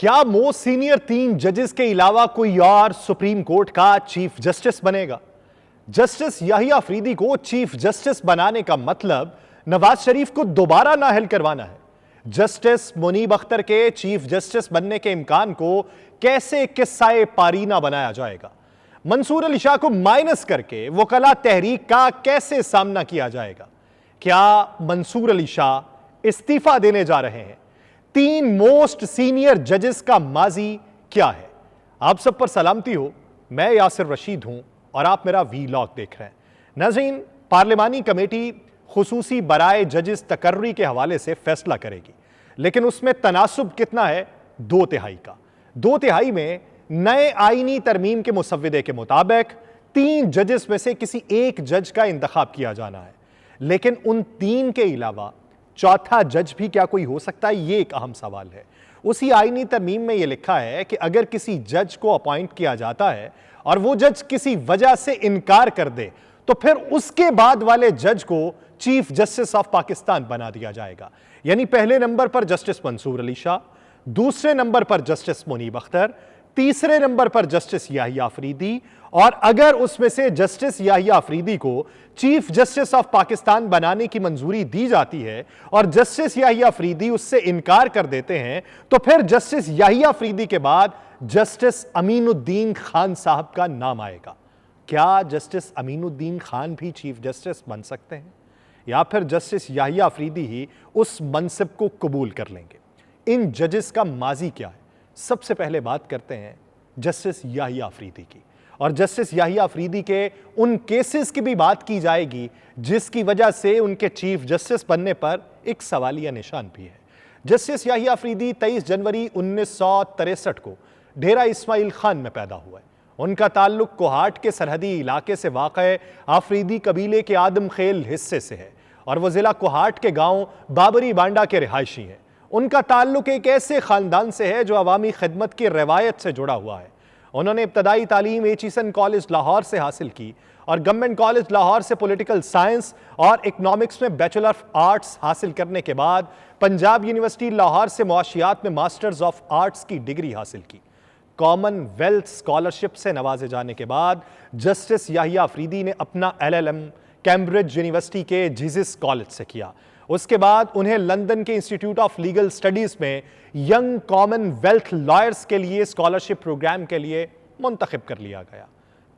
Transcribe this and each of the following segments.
क्या most senior 3 जजेस के अलावा कोई और सुप्रीम कोर्ट का चीफ जस्टिस बनेगा? जस्टिस याहिया अफरीदी को चीफ जस्टिस बनाने का मतलब नवाज शरीफ को दोबारा नाअहल करवाना है। जस्टिस मुनीब अख्तर के चीफ जस्टिस बनने के इम्कान को कैसे किस्साए पारीना बनाया जाएगा? मंसूर अली शाह को माइनस करके वकला तहरीक का कैसे सामना किया जाएगा? क्या मंसूर अली शाह इस्तीफा देने जा रहे हैं? 3 मोस्ट सीनियर जजेस का माजी क्या है? आप सब पर सलामती हो। मैं यासिर रशीद हूं और आप मेरा वीलॉग देख रहे हैं। नाज़रीन, पार्लिमानी कमेटी खुसूसी बराए जजेस तकर्री के हवाले से फैसला करेगी, लेकिन उसमें तनासुब कितना है? 2/3 का। 2/3 में नए आईनी तरमीम के मुसव्विदे के मुताबिक 3 जजेस में से किसी एक जज का इंतखाब किया जाना है, लेकिन उन 3 के अलावा चौथा जज भी क्या कोई हो सकता है? यह एक अहम सवाल है। उसी आईनी तरमीम में यह लिखा है कि अगर किसी जज को अपॉइंट किया जाता है और वो जज किसी वजह से इनकार कर दे, तो फिर उसके बाद वाले जज को चीफ जस्टिस ऑफ पाकिस्तान बना दिया जाएगा। यानी पहले नंबर पर जस्टिस मंसूर अली शाह, दूसरे नंबर पर जस्टिस मुनीब अख्तर, तीसरे नंबर पर जस्टिस याहिया अफरीदी, और अगर उसमें से जस्टिस याहिया अफरीदी को चीफ जस्टिस ऑफ पाकिस्तान बनाने की मंजूरी दी जाती है और जस्टिस याहिया अफरीदी उससे इनकार कर देते हैं, तो फिर जस्टिस याहिया अफरीदी के बाद जस्टिस अमीनुद्दीन खान साहब का नाम आएगा। क्या जस्टिस अमीनुद्दीन खान भी चीफ जस्टिस बन सकते हैं, या फिर जस्टिस याहिया अफरीदी ही उस मनसिब को कबूल कर लेंगे? इन जजेस का माजी क्या है? सबसे पहले बात करते हैं जस्टिस याहिया अफरीदी की, और जस्टिस याहिया अफरीदी के उन केसेस की भी बात की जाएगी जिसकी वजह से उनके चीफ जस्टिस बनने पर एक सवालिया निशान भी है। जस्टिस याहिया अफरीदी 23 जनवरी 1963 को डेरा इस्माइल खान में पैदा हुआ है। उनका ताल्लुक कोहाट के सरहदी इलाके से वाक़े आफरीदी कबीले के आदम खेल हिस्से से है और वह जिला कोहाट के गांव बाबरी बांडा के रिहायशी हैं। उनका ताल्लुक एक ऐसे खानदान से है जो अवामी खिदमत की रवायत से जुड़ा हुआ है। उन्होंने इब्तदाई तालीम एचिसन कॉलेज लाहौर से हासिल की और गवर्नमेंट कॉलेज लाहौर से पॉलिटिकल साइंस और इकनॉमिक्स में बैचलर ऑफ आर्ट्स हासिल करने के बाद पंजाब यूनिवर्सिटी लाहौर से मुआशियात में मास्टर्स ऑफ आर्ट्स की डिग्री हासिल की। कॉमनवेल्थ स्कॉलरशिप से नवाजे जाने के बाद जस्टिस याहिया अफरीदी ने अपना LLM कैम्ब्रिज यूनिवर्सिटी के जीसस कॉलेज से किया। उसके बाद उन्हें लंदन के इंस्टीट्यूट ऑफ लीगल स्टडीज में यंग कॉमनवेल्थ लॉयर्स के लिए स्कॉलरशिप प्रोग्राम के लिए मुंतखब कर लिया गया।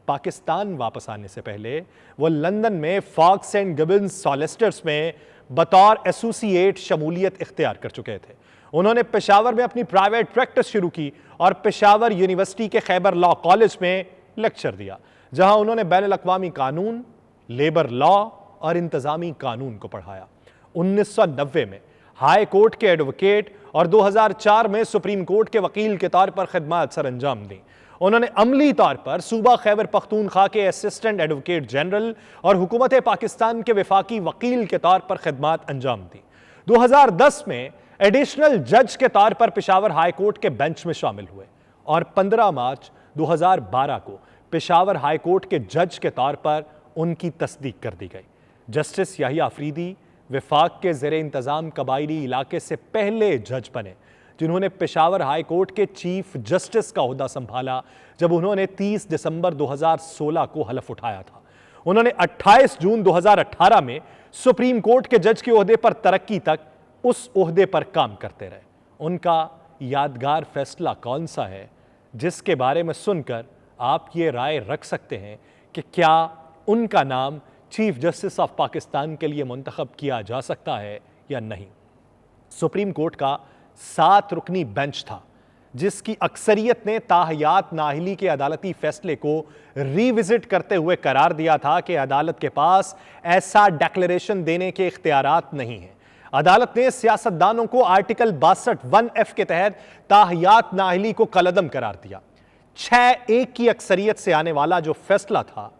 पाकिस्तान वापस आने से पहले वो लंदन में फॉक्स एंड गिबन्स सॉलिसिटर्स में बतौर एसोसिएट शमूलियत इख्तियार कर चुके थे। उन्होंने पेशावर में अपनी प्राइवेट प्रैक्टिस शुरू की और पेशावर यूनिवर्सिटी के खैबर लॉ कॉलेज में लेक्चर दिया, जहां उन्होंने बैनुल अक़वामी कानून, लेबर लॉ और इंतजामी कानून को पढ़ाया। 1990 में हाई कोर्ट के एडवोकेट और 2004 में सुप्रीम कोर्ट के वकील के तौर पर खिदमत सर अंजाम दी। उन्होंने अमली तौर पर सूबा खैबर पख्तूनख्वा के असिस्टेंट एडवोकेट जनरल और हुकूमत पाकिस्तान के वफाकी वकील के तौर पर खिदमत अंजाम दी। 2010 में एडिशनल जज के तौर पर पेशावर हाई कोर्ट के बेंच में शामिल हुए और 15 मार्च 2012 को पेशावर हाई कोर्ट के जज के तौर पर उनकी तस्दीक कर दी गई। जस्टिस याहिया अफरीदी वफाक के ज़ेरे इंतज़ाम कबायली इलाके से पहले जज बने जिन्होंने पेशावर हाई कोर्ट के चीफ जस्टिस का ओहदा संभाला जब उन्होंने 30 दिसंबर 2016 को हलफ उठाया था। उन्होंने 28 जून 2018 में सुप्रीम कोर्ट के जज के ओहदे पर तरक्की तक उस ओहदे पर काम करते रहे। उनका यादगार फैसला कौन सा है जिसके बारे में सुनकर आप ये राय रख सकते हैं कि क्या उनका नाम चीफ जस्टिस ऑफ पाकिस्तान के लिए मुंतखब किया जा सकता है या नहीं? सुप्रीम कोर्ट का 7 रुकनी बेंच था जिसकी अक्सरियत ने ताहयात नाअहली के अदालती फैसले को रिविजिट करते हुए करार दिया था कि अदालत के पास ऐसा डिक्लेरेशन देने के इख्तियारात नहीं है। अदालत ने सियासतदानों को आर्टिकल 62(1)(f) के तहत ताहयात नाअहली को कलअदम करार दिया। 6-1 की अक्सरियत से आने वाला जो फैसला था,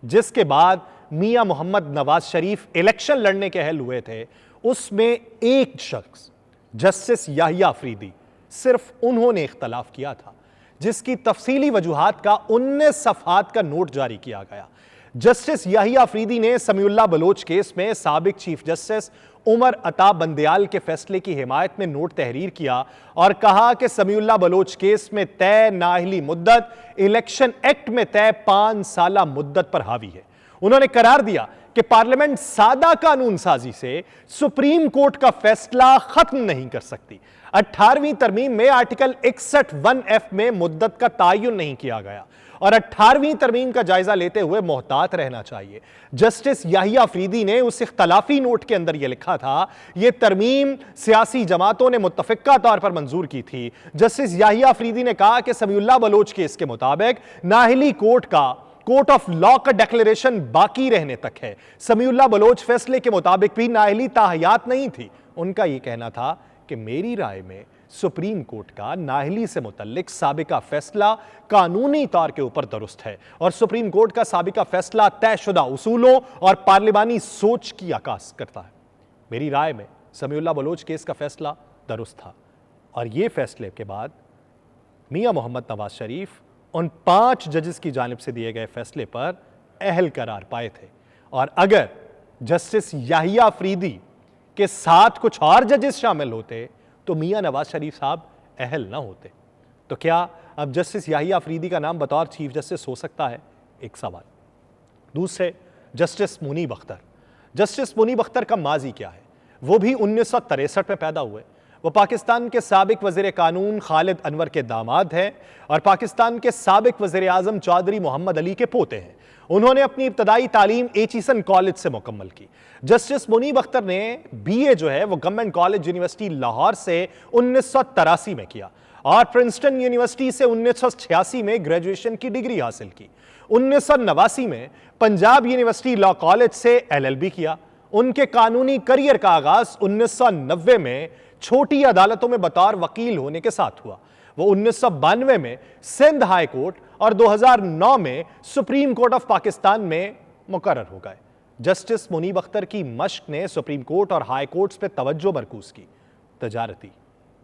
जिसके बाद मियां मोहम्मद नवाज शरीफ इलेक्शन लड़ने के अहल हुए थे, उसमें एक शख्स जस्टिस याहिया अफरीदी, सिर्फ उन्होंने इख्तलाफ किया था, जिसकी तफसीली वजूहात का 19 सफ़हात का नोट जारी किया गया। जस्टिस याहिया अफरीदी ने समीउल्लाह बलोच केस में साबिक चीफ जस्टिस उमर अता बंदयाल के फैसले की हिमायत में नोट तहरीर किया और कहा कि समीउल्लाह बलोच केस में तय नाअहली मुद्दत इलेक्शन एक्ट में तय 5 साला मुद्दत पर हावी है। उन्होंने करार दिया कि पार्लियामेंट सादा कानून साजी से सुप्रीम कोर्ट का फैसला खत्म नहीं कर सकती। 18वीं तरमीम में आर्टिकल 61(1)(f) में मुद्दत का तायुन नहीं किया गया और 18वीं तरमीम का जायजा लेते हुए मोहतात रहना चाहिए। जस्टिस याहिया अफरीदी ने उस इख्तलाफी नोट के अंदर यह लिखा था, यह तरमीम सियासी जमातों ने मुत्तफिका तौर पर मंजूर की थी। जस्टिस याहिया अफरीदी ने कहा कि समीउल्लाह बलोच केस के मुताबिक नाअहली कोर्ट ऑफ लॉ का डिक्लेरेशन बाकी रहने तक है। समीउल्लाह बलोच फैसले के मुताबिक भी नाअहली ताहयात नहीं थी। उनका यह कहना था कि मेरी राय में सुप्रीम कोर्ट का नाअहली से मुतल्लिक साबिका फैसला कानूनी तौर के ऊपर दुरुस्त है और सुप्रीम कोर्ट का साबिका फैसला तयशुदा उसूलों और पार्लिमानी सोच की आकाश करता है। मेरी राय में समीउल्लाह बलोच केस का फैसला दुरुस्त था और यह फैसले के बाद मियां मोहम्मद नवाज शरीफ उन 5 जजेस की जानिब से दिए गए फैसले पर अहल करार पाए थे और अगर जस्टिस याहिया अफरीदी के साथ कुछ और जजेस शामिल होते तो मियां नवाज शरीफ साहब अहल ना होते। तो क्या अब जस्टिस याहिया अफरीदी का नाम बतौर चीफ जस्टिस हो सकता है? एक सवाल। दूसरे, जस्टिस मुनीब अख्तर। जस्टिस मुनीब अख्तर का माजी क्या है? वो भी 1963 में पैदा हुए। वो पाकिस्तान के साबिक वज़ीर कानून खालिद अनवर के दामाद हैं और पाकिस्तान के साबिक वज़ीर आज़म चौधरी मोहम्मद अली के पोते हैं। उन्होंने अपनी इब्तदाई तालीम एचिसन कॉलेज से मुकम्मल की। जस्टिस मुनीब अख्तर ने BA जो है वो गवर्नमेंट कॉलेज यूनिवर्सिटी लाहौर से 1983 में किया और प्रिंसटन यूनिवर्सिटी से 1986 में ग्रेजुएशन की डिग्री हासिल की। 1989 में पंजाब यूनिवर्सिटी लॉ कॉलेज से LLB किया। उनके कानूनी करियर का आगाज 1990 में छोटी अदालतों में बतौर वकील होने के साथ हुआ। वो 1992 में सिंध हाई कोर्ट और 2009 में सुप्रीम कोर्ट ऑफ पाकिस्तान में मुकर्रर हो गए। जस्टिस मुनीब अख्तर की मश्क ने सुप्रीम कोर्ट और हाई कोर्ट्स पे तवज्जो मरकूज की। तजारती,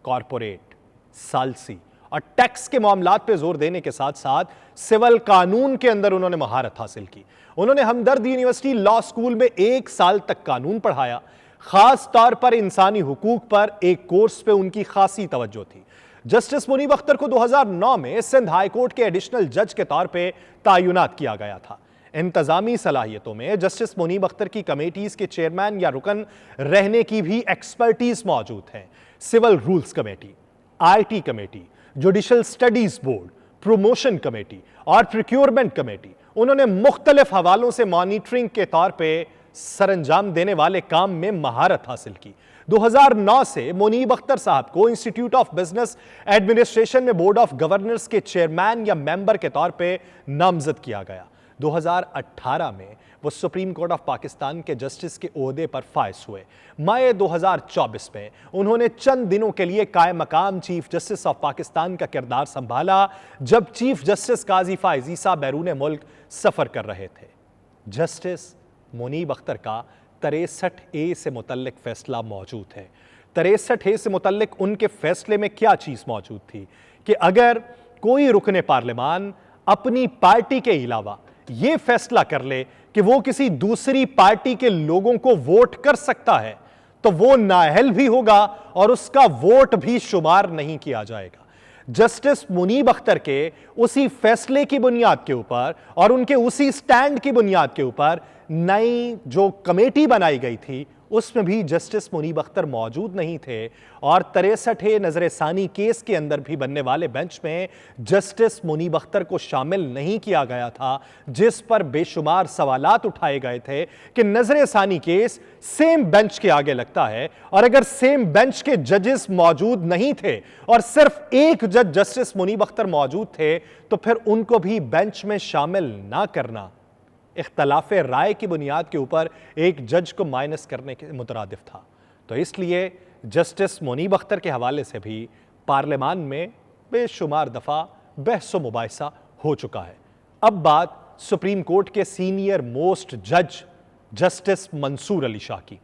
कॉरपोरेट, सालसी और टैक्स के मामलात पे जोर देने के साथ साथ सिविल कानून के अंदर उन्होंने महारत हासिल की। उन्होंने हमदर्द यूनिवर्सिटी लॉ स्कूल में 1 साल तक कानून पढ़ाया। खास तौर पर इंसानी हुकूक पर एक कोर्स पे उनकी खासी तवज्जो थी। जस्टिस मुनीब अख्तर को 2009 में सिंध हाई कोर्ट के एडिशनल जज के तौर पे तायुनात किया गया था। इंतजामी सलाहियतों में जस्टिस मुनीब अख्तर की कमेटीज के चेयरमैन या रुकन रहने की भी एक्सपर्टीज मौजूद है। Civil rules committee, IT committee, judicial studies board, promotion committee और प्रोक्योरमेंट कमेटी। उन्होंने मुख्तलिफ हवालों से मॉनिटरिंग के तौर पर सरंजाम देने वाले काम में महारत हासिल की। 2009 से मुनीब अख्तर साहब को इंस्टीट्यूट ऑफ बिजनेस एडमिनिस्ट्रेशन में बोर्ड ऑफ गवर्नर्स के चेयरमैन या मेंबर के तौर पे नामजद किया गया। 2018 में वो सुप्रीम कोर्ट ऑफ पाकिस्तान के जस्टिस के ओहदे पर फाइज हुए। मई 2024 में उन्होंने चंद दिनों के लिए कायम मकाम चीफ जस्टिस ऑफ पाकिस्तान का किरदार संभाला जब चीफ जस्टिस काजी फाइज ईसा बैरून मुल्क सफर कर रहे थे। जस्टिस मुनीब अख्तर का 63A से मुतल्लिक फैसला मौजूद है। 63A से मुतल्लिक उनके फैसले में क्या चीज मौजूद थी कि अगर कोई रुकने पार्लियामान अपनी पार्टी के अलावा यह फैसला कर ले कि वो किसी दूसरी पार्टी के लोगों को वोट कर सकता है तो वो नाअहल भी होगा और उसका वोट भी शुमार नहीं किया जाएगा। जस्टिस मुनीब अख्तर के उसी फैसले की बुनियाद के ऊपर और उनके उसी स्टैंड की बुनियाद के ऊपर नई जो कमेटी बनाई गई थी उसमें भी जस्टिस मुनीब अख्तर मौजूद नहीं थे और 63 नजर सानी केस के अंदर भी बनने वाले बेंच में जस्टिस मुनीब अख्तर को शामिल नहीं किया गया था, जिस पर बेशुमार सवालात उठाए गए थे कि नजर सानी केस सेम बेंच के आगे लगता है और अगर सेम बेंच के जजेस मौजूद नहीं थे और सिर्फ एक जज जस्टिस मुनीब अख्तर मौजूद थे तो फिर उनको भी बेंच में शामिल ना करना इख्तलाफ राय की बुनियाद के ऊपर एक जज को माइनस करने के मुतरादिफ था। तो इसलिए जस्टिस मुनीब अख्तर के हवाले से भी पार्लियामान में बेशुमार दफ़ा बहस व मुबाहिसा हो चुका है। अब बात सुप्रीम कोर्ट के सीनियर मोस्ट जज जस्टिस मंसूर अली शाह की।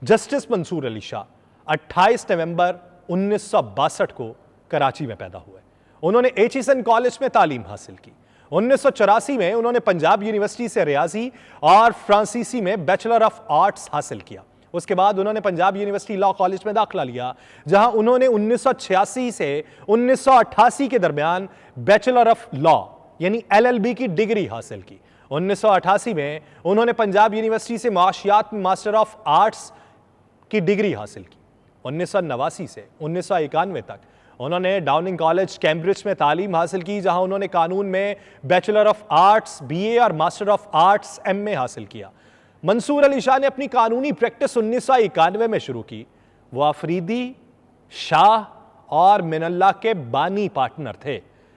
जस्टिस मंसूर अली शाह 28 नवंबर 1962 को कराची में पैदा हुए। उन्होंने एचिसन कॉलेज में तालीम हासिल की। 1984 में उन्होंने पंजाब यूनिवर्सिटी से रियाजी और फ्रांसीसी में बैचलर ऑफ आर्ट्स हासिल किया। उसके बाद उन्होंने पंजाब यूनिवर्सिटी लॉ कॉलेज में दाखिला लिया, जहां उन्होंने 1986 से 1988 के दरमियान बैचलर ऑफ लॉ यानी LLB की डिग्री हासिल की। 1988 में उन्होंने पंजाब यूनिवर्सिटी से माशियात में मास्टर ऑफ आर्ट्स की डिग्री हासिल की। 1989 से 1991 तक उन्होंने डाउनिंग कॉलेज कैम्ब्रिज में तालीम हासिल की, जहां उन्होंने कानून में बैचलर ऑफ आर्ट्स BA और मास्टर ऑफ आर्ट्स MA हासिल किया। मंसूर अली शाह ने अपनी कानूनी प्रैक्टिस 1991 में शुरू की। वो अफरीदी, शाह और मिनल्ला के बानी पार्टनर थे।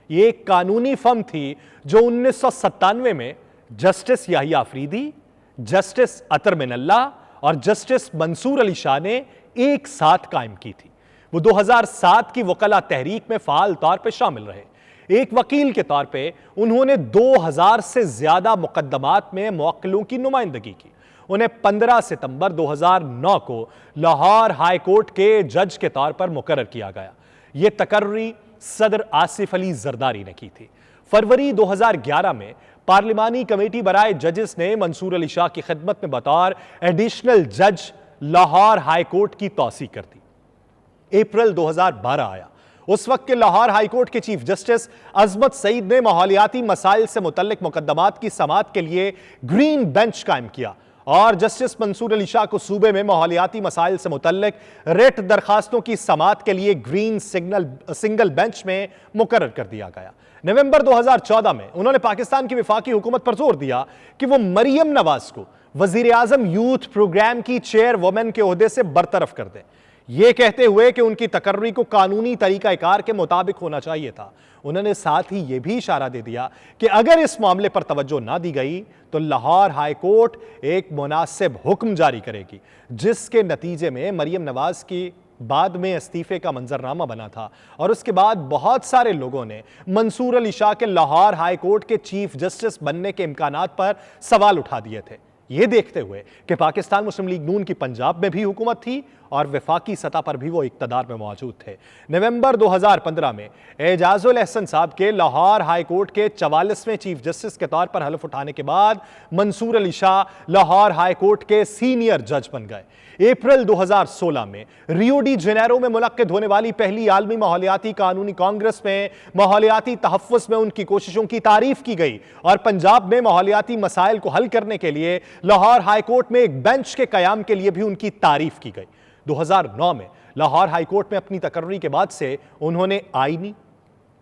ये एक कानूनी फर्म थी जो 1997 में जस्टिस याहिया अफरीदी, जस्टिस अतर मिनल्ला और जस्टिस मंसूर अली शाह ने एक साथ कायम की थी। वो 2007 की वकला तहरीक में फाल तौर पर शामिल रहे। एक वकील के तौर पे उन्होंने 2000 से ज्यादा मुकदमात में मुवक्किलों की नुमाइंदगी की। उन्हें 15 सितंबर 2009 को लाहौर हाई कोर्ट के जज के तौर पर मुकर्रर किया गया। यह तकर्री सदर आसिफ अली जरदारी ने की थी। फरवरी 2011 में पार्लिमानी कमेटी बराए जजेस ने मंसूर अली शाह की खिदमत में बतौर एडिशनल जज लाहौर हाई कोर्ट की तौसीक कर दी। अप्रैल 2012 आया। उस वक्त के लाहौर हाई कोर्ट के चीफ जस्टिस अजमत सईद ने माहौलियाती मसाइल से मुतल्लिक मुकदमात की समाअत के लिए ग्रीन बेंच कायम किया और जस्टिस मंसूर अली शाह को सूबे में माहौलियाती मसाइल से मुतल्लिक रेट दरखास्तों की समाअत के लिए ग्रीन सिंगल बेंच में मुकर्रर कर दिया गया। नवंबर 2014 में उन्होंने पाकिस्तान की वफाकी हुकूमत पर जोर दिया कि वो मरियम नवाज को वजीर आजम यूथ प्रोग्राम की चेयरवुमैन के ओहदे से बरतरफ कर दें, यह कहते हुए कि उनकी तकर्री को कानूनी तरीकाकार के मुताबिक होना चाहिए था। उन्होंने साथ ही यह भी इशारा दे दिया कि अगर इस मामले पर तवज्जो ना दी गई तो लाहौर हाई कोर्ट एक मुनासिब हुक्म जारी करेगी, जिसके नतीजे में मरियम नवाज की बाद में इस्तीफे का मंजरनामा बना था और उसके बाद बहुत सारे लोगों ने मंसूर अली शाह के लाहौर हाई कोर्ट के चीफ जस्टिस बनने के इम्कानात पर सवाल उठा दिए थे। यह देखते हुए कि पाकिस्तान मुस्लिम लीग नून की पंजाब में भी हुकूमत थी और वफाकी सतह पर भी वो इक्तदार में मौजूद थे। नवंबर 2015 में एजाजुल अहसन साहब के लाहौर हाई कोर्ट के 44वें चीफ जस्टिस के तौर पर हलफ उठाने के बाद मंसूर अली शाह लाहौर हाई कोर्ट के सीनियर जज बन गए। अप्रैल 2016 में रियो डी जेनेरो में मुनक्किद होने वाली पहली आलमी माहौलियाती कानूनी कांग्रेस में माहौलियाती तहफ़्फ़ुज़ में उनकी कोशिशों की तारीफ की गई और पंजाब में माहौलियाती मसाइल को हल करने के लिए लाहौर हाई कोर्ट में एक बेंच के कयाम के लिए भी उनकी तारीफ की गई। 2009 में लाहौर हाई कोर्ट में अपनी तकर्री के बाद से उन्होंने आईनी,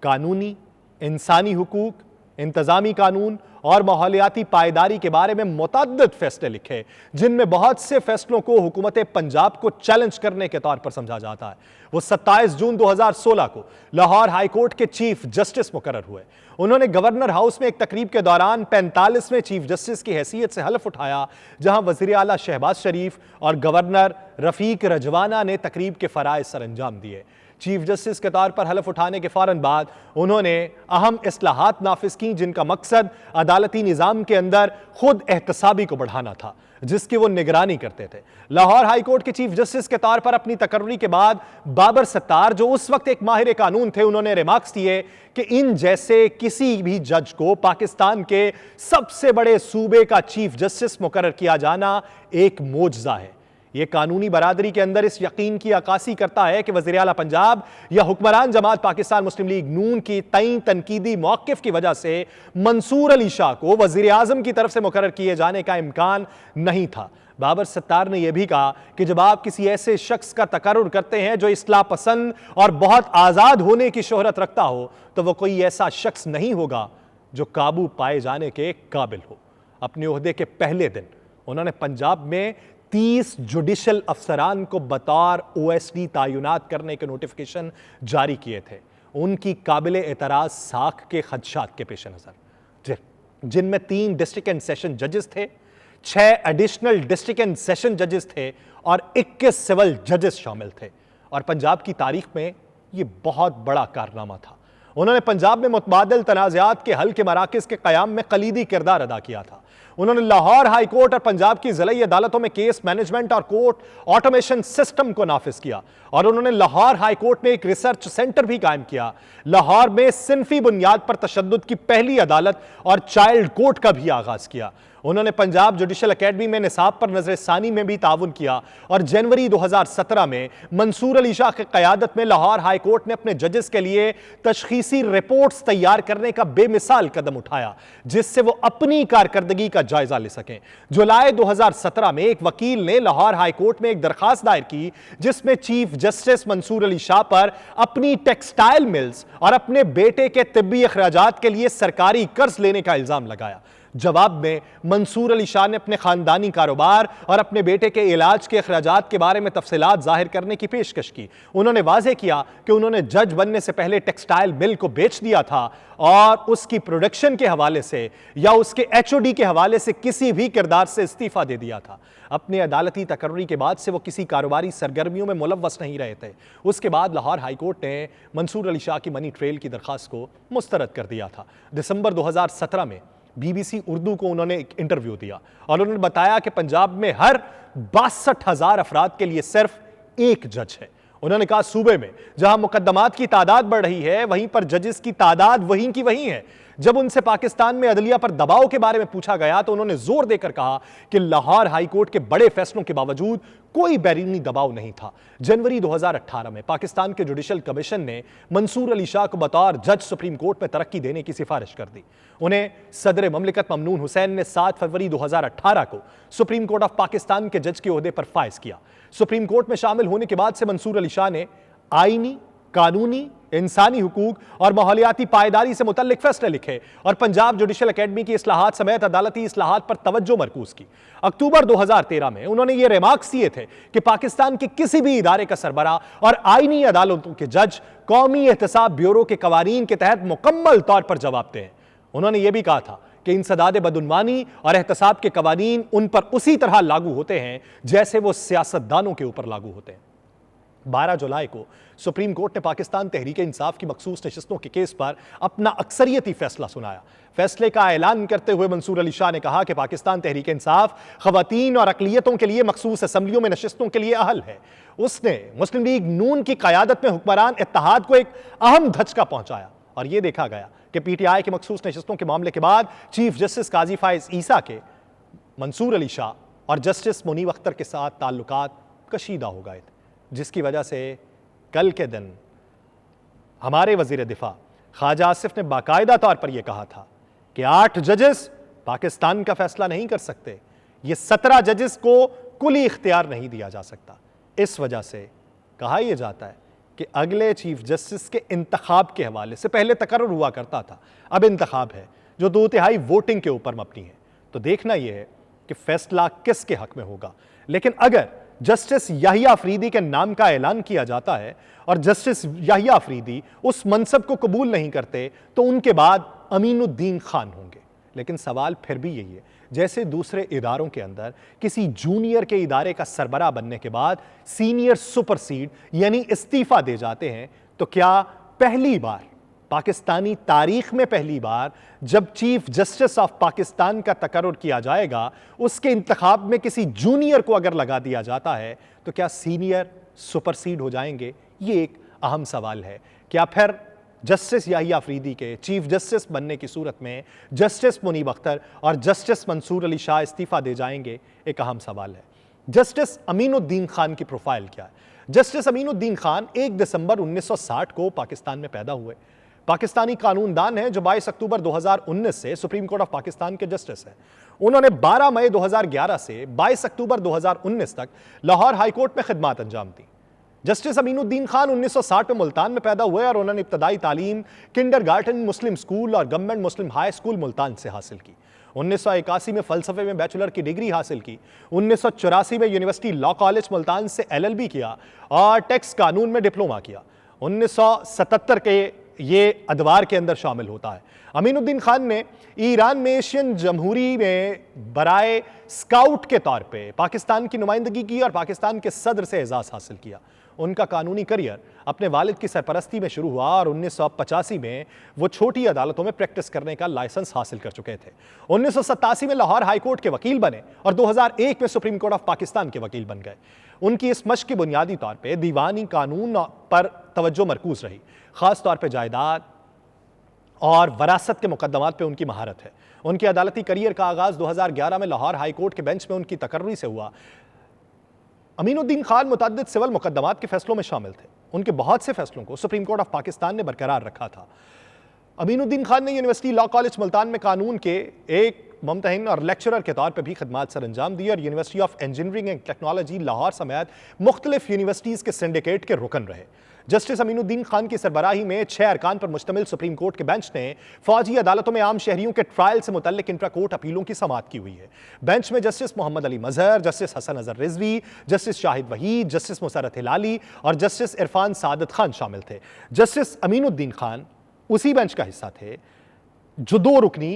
कानूनी, इंसानी हुकूक, इंतजामी कानून और माहौलियाती पायदारी के बारे में मुतअद्दिद फैसले लिखे, जिनमें बहुत से फैसलों को हुकूमत पंजाब को चैलेंज करने के तौर पर समझा जाता है। वो 27 जून 2016 को लाहौर हाई कोर्ट के चीफ जस्टिस मुकर्रर हुए। उन्होंने गवर्नर हाउस में एक तकरीब के दौरान 45वें चीफ जस्टिस की हैसियत से हलफ उठाया, जहां वजीर आला शहबाज शरीफ और गवर्नर रफीक रजवाना ने तकरीब के फराइज सर अंजाम दिए। चीफ जस्टिस के तौर पर हलफ उठाने के फौरन बाद उन्होंने अहम इस्लाहात नाफिज की, जिनका मकसद अदालती निज़ाम के अंदर खुद एहतसाबी को बढ़ाना था, जिसकी वो निगरानी करते थे। लाहौर हाई कोर्ट के चीफ जस्टिस के तौर पर अपनी तकर्री के बाद बाबर सत्तार, जो उस वक्त एक माहिर कानून थे, उन्होंने रिमार्क्स दिए कि इन जैसे किसी भी जज को पाकिस्तान के सबसे बड़े सूबे का चीफ जस्टिस मुकर्रर किया जाना एक मोजज़ा है। यह कानूनी बरादरी के अंदर इस यकीन की अक्कासी करता है कि वज़ीर आला पंजाब या हुक्मरान जमात पाकिस्तान मुस्लिम लीग नून की तय तनकीदी मौक़िफ़ की वजह से मंसूर अली शाह को वज़ीर आज़म की तरफ से मुकर्रर किए जाने का इम्कान नहीं था। बाबर सत्तार ने यह भी कहा कि जब आप किसी ऐसे शख्स का तकर्रुर करते हैं जो इस्लाह पसंद और बहुत आज़ाद होने की शोहरत रखता हो, तो वह कोई ऐसा शख्स नहीं होगा जो काबू पाए जाने के काबिल हो। अपने ओहदे के पहले दिन उन्होंने पंजाब में 30 जुडिशल अफसरान को बतौर OSD तैनात करने के नोटिफिकेशन जारी किए थे, उनकी काबिल एतराज़ साख के खदशात के पेश नज़र, जिनमें 3 डिस्ट्रिक्ट एंड सेशन जजेस थे, 6 एडिशनल डिस्ट्रिक्ट एंड सेशन जजेस थे और 21 सिविल जजेस शामिल थे। और पंजाब की तारीख में यह बहुत बड़ा कारनामा था। उन्होंने पंजाब में मुतबादिल तनाज़ात के हल के मराकज़ के क़याम में कलीदी किरदार अदा किया था। उन्होंने लाहौर हाई कोर्ट और पंजाब की ज़िलाई अदालतों में केस मैनेजमेंट और कोर्ट ऑटोमेशन सिस्टम को नाफिज किया और उन्होंने लाहौर हाई कोर्ट में एक रिसर्च सेंटर भी कायम किया। लाहौर में सिनफी बुनियाद पर तशद्दुद की पहली अदालत और चाइल्ड कोर्ट का भी आगाज किया। उन्होंने पंजाब जुडिशल एकेडमी में निसाब पर नजरसानी में भी ताउन किया और जनवरी 2017 में मंसूर अली शाह की क़यादत में लाहौर हाई कोर्ट ने अपने जजेस के लिए तशखीसी रिपोर्ट्स तैयार करने का बेमिसाल कदम उठाया, जिससे वो अपनी कारकर्दगी का जायजा ले सकें। जुलाई 2017 में एक वकील ने लाहौर हाई कोर्ट में एक दरखास्त दायर की, जिसमें चीफ जस्टिस मंसूर अली शाह पर अपनी टेक्सटाइल मिल्स और अपने बेटे के तिब्बी अखराजात के लिए सरकारी कर्ज लेने का इल्जाम लगाया। जवाब में मंसूर अली शाह ने अपने खानदानी कारोबार और अपने बेटे के इलाज के अखराजात के बारे में तफसीलात जाहिर करने की पेशकश की। उन्होंने वाज़ेह किया कि उन्होंने जज बनने से पहले टेक्सटाइल मिल को बेच दिया था और उसकी प्रोडक्शन के हवाले से या उसके एचओडी के हवाले से किसी भी किरदार से इस्तीफा दे दिया था। अपने अदालती तकर्री के बाद से वो किसी कारोबारी सरगर्मियों में मुलव्वस नहीं रहे थे। उसके बाद लाहौर हाई कोर्ट ने मंसूर अली शाह की मनी ट्रेल की दरखास्त को मुस्तरद कर दिया था। दिसंबर 2017 में BBC उर्दू को उन्होंने एक इंटरव्यू दिया और उन्होंने बताया कि पंजाब में हर 62,000 अफराद के लिए सिर्फ एक जज है। उन्होंने कहा, सूबे में जहां मुकदमात की तादाद बढ़ रही है, वहीं पर जजेस की तादाद वहीं की वहीं है। जब उनसे पाकिस्तान में अदलिया पर दबाव के बारे में पूछा गया तो उन्होंने जोर देकर कहा कि लाहौर हाई कोर्ट के बड़े फैसलों के बावजूद कोई बैरूनी दबाव नहीं था। जनवरी 2018 में पाकिस्तान के जुडिशल कमीशन ने मंसूर अली शाह को बतौर जज सुप्रीम कोर्ट में तरक्की देने की सिफारिश कर दी। उन्हें सदर ममलिकत ममनून हुसैन ने 7 फरवरी 2018 को सुप्रीम कोर्ट ऑफ पाकिस्तान के जज के ओहदे पर फाइज किया। सुप्रीम कोर्ट में शामिल होने के बाद से मंसूर अली शाह ने आईनी, कानूनी, इंसानी हुकूक और माहौलियाती पायदारी से मुतल्लिक फैसले लिखे और पंजाब जुडिशल एकेडमी की इस्लाहात समेत अदालती इस्लाहात पर तवज्जो मरकूज की। अक्टूबर 2013 में उन्होंने ये रिमार्क्स दिए थे कि पाकिस्तान के किसी भी इदारे का सरबरा और आईनी अदालतों के जज कौमी एहतसाब ब्यूरो के कवानीन के तहत मुकम्मल तौर पर जवाब दें। उन्होंने ये भी कहा था कि इंसदाद बदउनवानी और एहतसाब के कवानीन उन पर उसी तरह लागू होते हैं जैसे वो सियासतदानों के ऊपर लागू होते हैं। 12 जुलाई को सुप्रीम कोर्ट ने पाकिस्तान तहरीक इंसाफ की मखसूस नशिस्तों के केस पर अपना अक्सरियती फैसला सुनाया। फैसले का ऐलान करते हुए मंसूर अली शाह ने कहा कि पाकिस्तान तहरीक इंसाफ खवातीन और अकलियतों के लिए मखसूस असम्बलियों में नशिस्तों के लिए अहल है। उसने मुस्लिम लीग नून की क़यादत में हुक्मरान इत्तेहाद को एक अहम धचका पहुंचाया और यह देखा गया कि PTI की मखसूस नशिस्तों के मामले के बाद चीफ जस्टिस काजी फाइज ईसा के मंसूर अली शाह और जस्टिस मुनीब अख्तर के साथ ताल्लुकात कशीदा हो गए थे, जिसकी वजह से कल के दिन हमारे वजीर दिफा ख्वाजा आसिफ ने बाकायदा तौर पर यह कहा था कि 8 जजेस पाकिस्तान का फैसला नहीं कर सकते, ये 17 जजेस को कुली इख्तियार नहीं दिया जा सकता। इस वजह से कहा यह जाता है कि अगले चीफ जस्टिस के इंतखाब के हवाले से पहले तकर्रुर हुआ करता था, अब इंतखाब है जो 2/3 वोटिंग के ऊपर मबनी है। तो देखना यह है कि फैसला किसके हक में होगा। लेकिन अगर जस्टिस याहिया अफरीदी के नाम का ऐलान किया जाता है और जस्टिस याहिया अफरीदी उस मनसब को कबूल नहीं करते तो उनके बाद अमीनुद्दीन खान होंगे। लेकिन सवाल फिर भी यही है, जैसे दूसरे इदारों के अंदर किसी जूनियर के इदारे का सरबरा बनने के बाद सीनियर सुपरसीड यानी इस्तीफा दे जाते हैं, तो क्या पहली बार पाकिस्तानी तारीख में पहली बार जब चीफ जस्टिस ऑफ पाकिस्तान का तकर्रुर किया जाएगा उसके इंतखाब में किसी जूनियर को अगर लगा दिया जाता है तो क्या सीनियर सुपरसीड हो जाएंगे? ये एक अहम सवाल है। क्या फिर जस्टिस याहिया अफरीदी के चीफ जस्टिस बनने की सूरत में जस्टिस मुनीब अख्तर और जस्टिस मंसूर अली शाह इस्तीफा दे जाएंगे? एक अहम सवाल है। जस्टिस अमीनुद्दीन खान की प्रोफाइल क्या है? जस्टिस अमीनुद्दीन खान 1 दिसंबर 1960 को पाकिस्तान में पैदा हुए पाकिस्तानी कानूनदान हैं जो 22 अक्टूबर 2019 से सुप्रीम कोर्ट ऑफ पाकिस्तान के जस्टिस हैं। उन्होंने 12 मई 2011 से 22 अक्टूबर 2019 तक लाहौर हाई कोर्ट में खिदमत अंजाम दी। जस्टिस अमीनुद्दीन खान 1960 में मुल्तान में पैदा हुए और उन्होंने इब्तदाई तालीम किंडरगार्टन मुस्लिम स्कूल और गवर्नमेंट मुस्लिम हाई स्कूल मुल्तान से हासिल की। 1981 में फ़लसफ़े में बैचलर की डिग्री हासिल की। 1984 में यूनिवर्सिटी लॉ कॉलेज मुल्तान से LLB किया और टैक्स कानून में डिप्लोमा किया। 1977 के ये अदवार के अंदर शामिल होता है। अमीनुद्दीन खान ने ईरान में एशियन जमहूरी में बराए स्काउट के तौर पे पाकिस्तान की नुमाइंदगी की और पाकिस्तान के सदर से एजाज़ हासिल किया। उनका कानूनी करियर अपने वालिद की सरपरस्ती में शुरू हुआ और 1985 में वो छोटी अदालतों में प्रैक्टिस करने का लाइसेंस हासिल कर चुके थे। 1987 में लाहौर हाई कोर्ट के वकील बने और 2001 में सुप्रीम कोर्ट ऑफ पाकिस्तान के वकील बन गए। उनकी इस मश्क की बुनियादी तौर पर दीवानी कानून पर तवज्जो मरकूज रही, ख़ास तौर पर जायदाद, और वरासत के मुकदमात पे उनकी महारत है। उनके अदालती करियर का आगाज 2011 में लाहौर हाई कोर्ट के बेंच में उनकी तकर्री से हुआ। अमीनुद्दीन खान मुतअद्दिद सिविल मुकदमात के फैसलों में शामिल थे। उनके बहुत से फैसलों को सुप्रीम कोर्ट ऑफ पाकिस्तान ने बरकरार रखा था। अमीनुद्दीन खान ने यूनिवर्सिटी लॉ कॉलेज मुल्तान में कानून के एक मुमतहिन और लेक्चरर के तौर पर भी खदमात सर अंजाम दी और university of engineering and technology Lahore समेत मुख्तलिफ यूनिवर्सिटीज़ के सिंडिकेट के रुकन रहे। जस्टिस अमीनुद्दीन खान की सरबराही में 6 अरकान पर मुश्तमिल सुप्रीम कोर्ट के बेंच ने फौजी अदालतों में आम शहरियों के ट्रायल से मुतल्लिक इंट्रा कोर्ट अपीलों की समाअत की हुई है। बेंच में justice Mohammad Ali Mazhar, justice Hasan Azhar Rizvi, justice Shahid Waheed, justice Musarrat Hilali और जस्टिस इरफान सादत खान शामिल थे। जस्टिस अमीनुद्दीन खान उसी बेंच का हिस्सा थे जो 2 रुकनी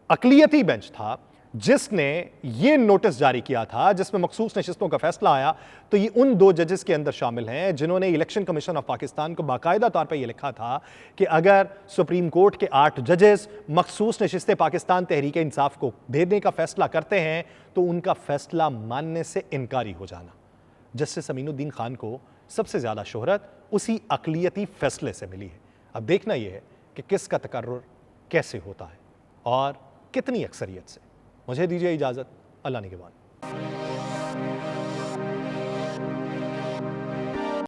अकलियती बेंच था जिसने ये नोटिस जारी किया था जिसमें मखसूस नशिस्तों का फैसला आया। तो ये उन 2 जजेस के अंदर शामिल हैं जिन्होंने इलेक्शन कमीशन ऑफ पाकिस्तान को बाकायदा तौर पर यह लिखा था कि अगर सुप्रीम कोर्ट के 8 जजेस मखसूस नशिस्तें पाकिस्तान तहरीक इंसाफ को देने का फैसला करते हैं तो उनका फैसला मानने से इनकारी हो जाना। जस्टिस अमीनुद्दीन खान को सबसे ज्यादा शोहरत उसी अकलियती फैसले से मिली है। अब देखना यह है कि किसका तकर्रुर कैसे होता है और कितनी अक्सरियत से। मुझे दीजिए इजाजत, अल्लाह निगहबान।